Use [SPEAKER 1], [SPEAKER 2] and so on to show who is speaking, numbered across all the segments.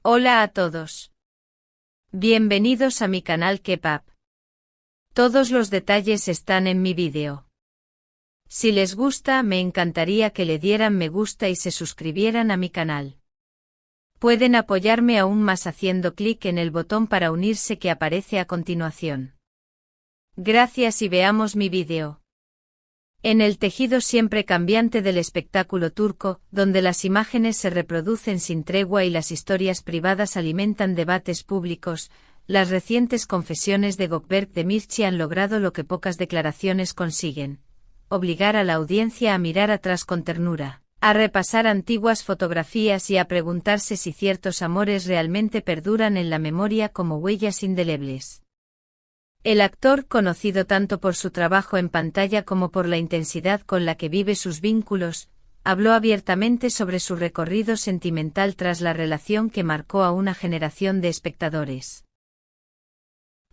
[SPEAKER 1] Hola a todos. Bienvenidos a mi canal Kepap. Todos los detalles están en mi vídeo. Si les gusta, me encantaría que le dieran me gusta y se suscribieran a mi canal. Pueden apoyarme aún más haciendo clic en el botón para unirse que aparece a continuación. Gracias y veamos mi vídeo. En el tejido siempre cambiante del espectáculo turco, donde las imágenes se reproducen sin tregua y las historias privadas alimentan debates públicos, las recientes confesiones de Gökberk Demirci han logrado lo que pocas declaraciones consiguen: obligar a la audiencia a mirar atrás con ternura, a repasar antiguas fotografías y a preguntarse si ciertos amores realmente perduran en la memoria como huellas indelebles. El actor, conocido tanto por su trabajo en pantalla como por la intensidad con la que vive sus vínculos, habló abiertamente sobre su recorrido sentimental tras la relación que marcó a una generación de espectadores.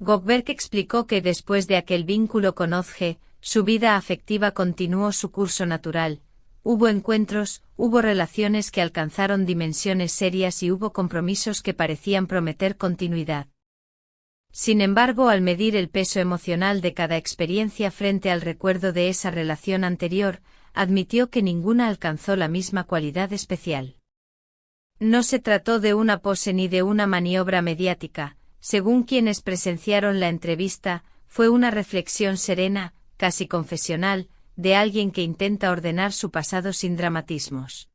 [SPEAKER 1] Gökberk explicó que después de aquel vínculo con Özge, su vida afectiva continuó su curso natural. Hubo encuentros, hubo relaciones que alcanzaron dimensiones serias y hubo compromisos que parecían prometer continuidad. Sin embargo, al medir el peso emocional de cada experiencia frente al recuerdo de esa relación anterior, admitió que ninguna alcanzó la misma cualidad especial. No se trató de una pose ni de una maniobra mediática, según quienes presenciaron la entrevista, fue una reflexión serena, casi confesional, de alguien que intenta ordenar su pasado sin dramatismos.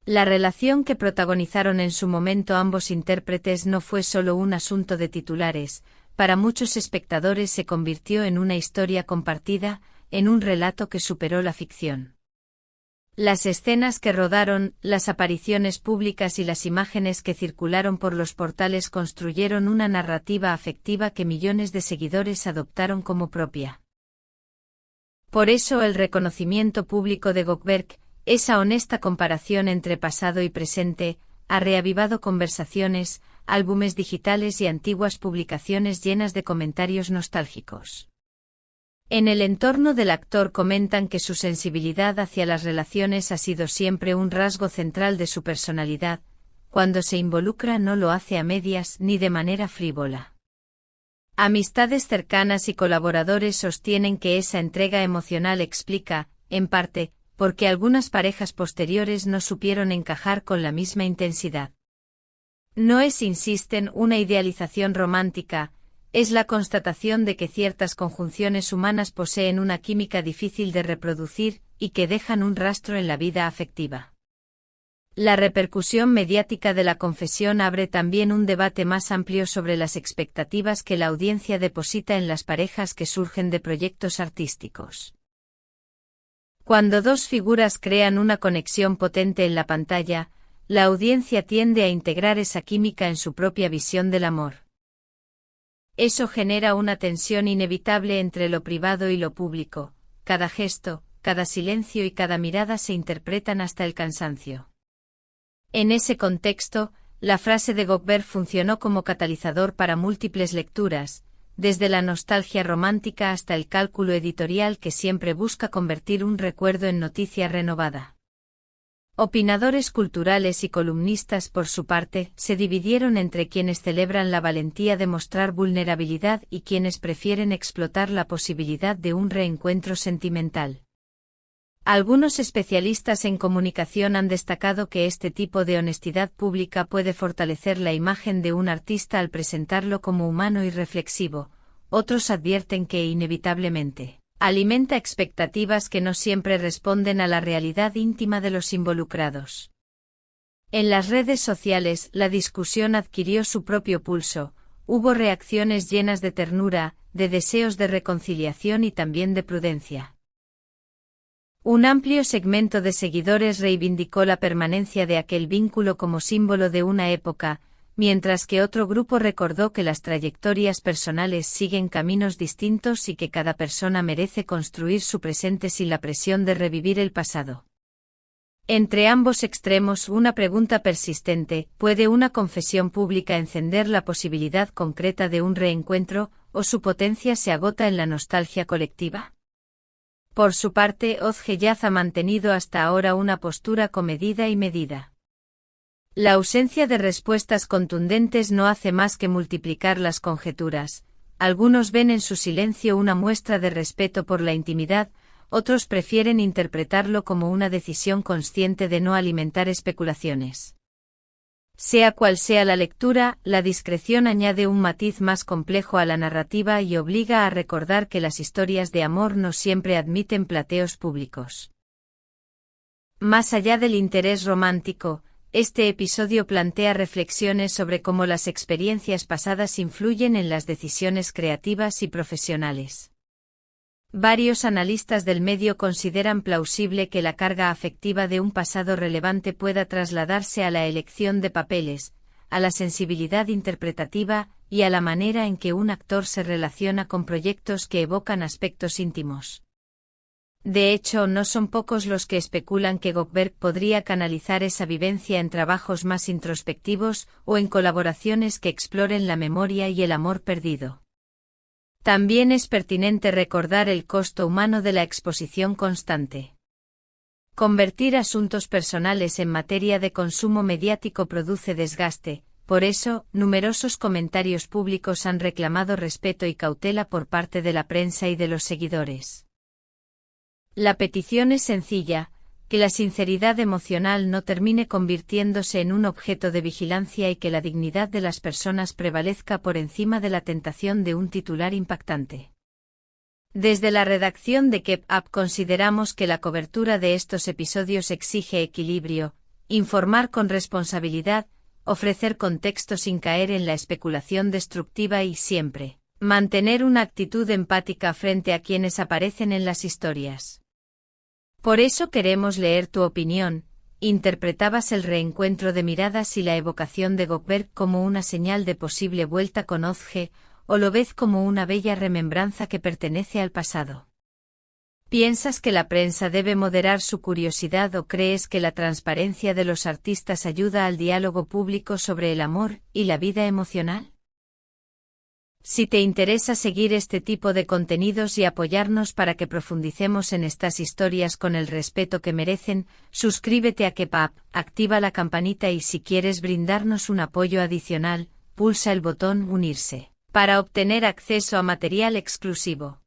[SPEAKER 1] La relación que protagonizaron en su momento ambos intérpretes no fue solo un asunto de titulares, para muchos espectadores se convirtió en una historia compartida, en un relato que superó la ficción. Las escenas que rodaron, las apariciones públicas y las imágenes que circularon por los portales construyeron una narrativa afectiva que millones de seguidores adoptaron como propia. Por eso el reconocimiento público de Gökberk, esa honesta comparación entre pasado y presente, ha reavivado conversaciones, álbumes digitales y antiguas publicaciones llenas de comentarios nostálgicos. En el entorno del actor comentan que su sensibilidad hacia las relaciones ha sido siempre un rasgo central de su personalidad. Cuando se involucra no lo hace a medias ni de manera frívola. Amistades cercanas y colaboradores sostienen que esa entrega emocional explica, en parte, porque algunas parejas posteriores no supieron encajar con la misma intensidad. No es, insisten, una idealización romántica, es la constatación de que ciertas conjunciones humanas poseen una química difícil de reproducir y que dejan un rastro en la vida afectiva. La repercusión mediática de la confesión abre también un debate más amplio sobre las expectativas que la audiencia deposita en las parejas que surgen de proyectos artísticos. Cuando dos figuras crean una conexión potente en la pantalla, la audiencia tiende a integrar esa química en su propia visión del amor. Eso genera una tensión inevitable entre lo privado y lo público, cada gesto, cada silencio y cada mirada se interpretan hasta el cansancio. En ese contexto, la frase de Gökberk funcionó como catalizador para múltiples lecturas, desde la nostalgia romántica hasta el cálculo editorial que siempre busca convertir un recuerdo en noticia renovada. Opinadores culturales y columnistas, por su parte, se dividieron entre quienes celebran la valentía de mostrar vulnerabilidad y quienes prefieren explotar la posibilidad de un reencuentro sentimental. Algunos especialistas en comunicación han destacado que este tipo de honestidad pública puede fortalecer la imagen de un artista al presentarlo como humano y reflexivo. Otros advierten que inevitablemente alimenta expectativas que no siempre responden a la realidad íntima de los involucrados. En las redes sociales, la discusión adquirió su propio pulso, hubo reacciones llenas de ternura, de deseos de reconciliación y también de prudencia. Un amplio segmento de seguidores reivindicó la permanencia de aquel vínculo como símbolo de una época, mientras que otro grupo recordó que las trayectorias personales siguen caminos distintos y que cada persona merece construir su presente sin la presión de revivir el pasado. Entre ambos extremos, una pregunta persistente: ¿puede una confesión pública encender la posibilidad concreta de un reencuentro, o su potencia se agota en la nostalgia colectiva? Por su parte, Özge ha mantenido hasta ahora una postura comedida y medida. La ausencia de respuestas contundentes no hace más que multiplicar las conjeturas. Algunos ven en su silencio una muestra de respeto por la intimidad, otros prefieren interpretarlo como una decisión consciente de no alimentar especulaciones. Sea cual sea la lectura, la discreción añade un matiz más complejo a la narrativa y obliga a recordar que las historias de amor no siempre admiten plateos públicos. Más allá del interés romántico, este episodio plantea reflexiones sobre cómo las experiencias pasadas influyen en las decisiones creativas y profesionales. Varios analistas del medio consideran plausible que la carga afectiva de un pasado relevante pueda trasladarse a la elección de papeles, a la sensibilidad interpretativa y a la manera en que un actor se relaciona con proyectos que evocan aspectos íntimos. De hecho, no son pocos los que especulan que Goldberg podría canalizar esa vivencia en trabajos más introspectivos o en colaboraciones que exploren la memoria y el amor perdido. También es pertinente recordar el costo humano de la exposición constante. Convertir asuntos personales en materia de consumo mediático produce desgaste, por eso, numerosos comentarios públicos han reclamado respeto y cautela por parte de la prensa y de los seguidores. La petición es sencilla: que la sinceridad emocional no termine convirtiéndose en un objeto de vigilancia y que la dignidad de las personas prevalezca por encima de la tentación de un titular impactante. Desde la redacción de Keep Up consideramos que la cobertura de estos episodios exige equilibrio, informar con responsabilidad, ofrecer contexto sin caer en la especulación destructiva y siempre mantener una actitud empática frente a quienes aparecen en las historias. Por eso queremos leer tu opinión. ¿Interpretabas el reencuentro de miradas y la evocación de Goldberg como una señal de posible vuelta con Ozge, o lo ves como una bella remembranza que pertenece al pasado? ¿Piensas que la prensa debe moderar su curiosidad o crees que la transparencia de los artistas ayuda al diálogo público sobre el amor y la vida emocional? Si te interesa seguir este tipo de contenidos y apoyarnos para que profundicemos en estas historias con el respeto que merecen, suscríbete a Keep Up, activa la campanita y si quieres brindarnos un apoyo adicional, pulsa el botón Unirse para obtener acceso a material exclusivo.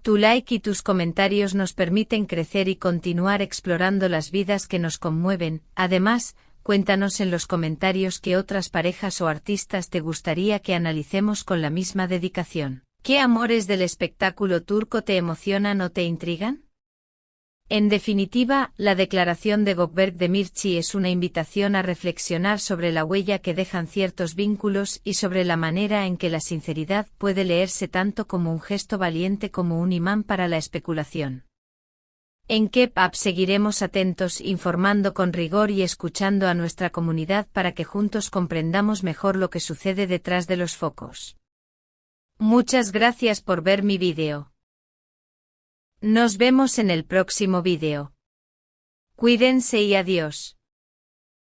[SPEAKER 1] Tu like y tus comentarios nos permiten crecer y continuar explorando las vidas que nos conmueven. Además, cuéntanos en los comentarios qué otras parejas o artistas te gustaría que analicemos con la misma dedicación. ¿Qué amores del espectáculo turco te emocionan o te intrigan? En definitiva, la declaración de Gökberk Demirci es una invitación a reflexionar sobre la huella que dejan ciertos vínculos y sobre la manera en que la sinceridad puede leerse tanto como un gesto valiente como un imán para la especulación. En Keep Up seguiremos atentos, informando con rigor y escuchando a nuestra comunidad para que juntos comprendamos mejor lo que sucede detrás de los focos. Muchas gracias por ver mi vídeo. Nos vemos en el próximo vídeo. Cuídense y adiós.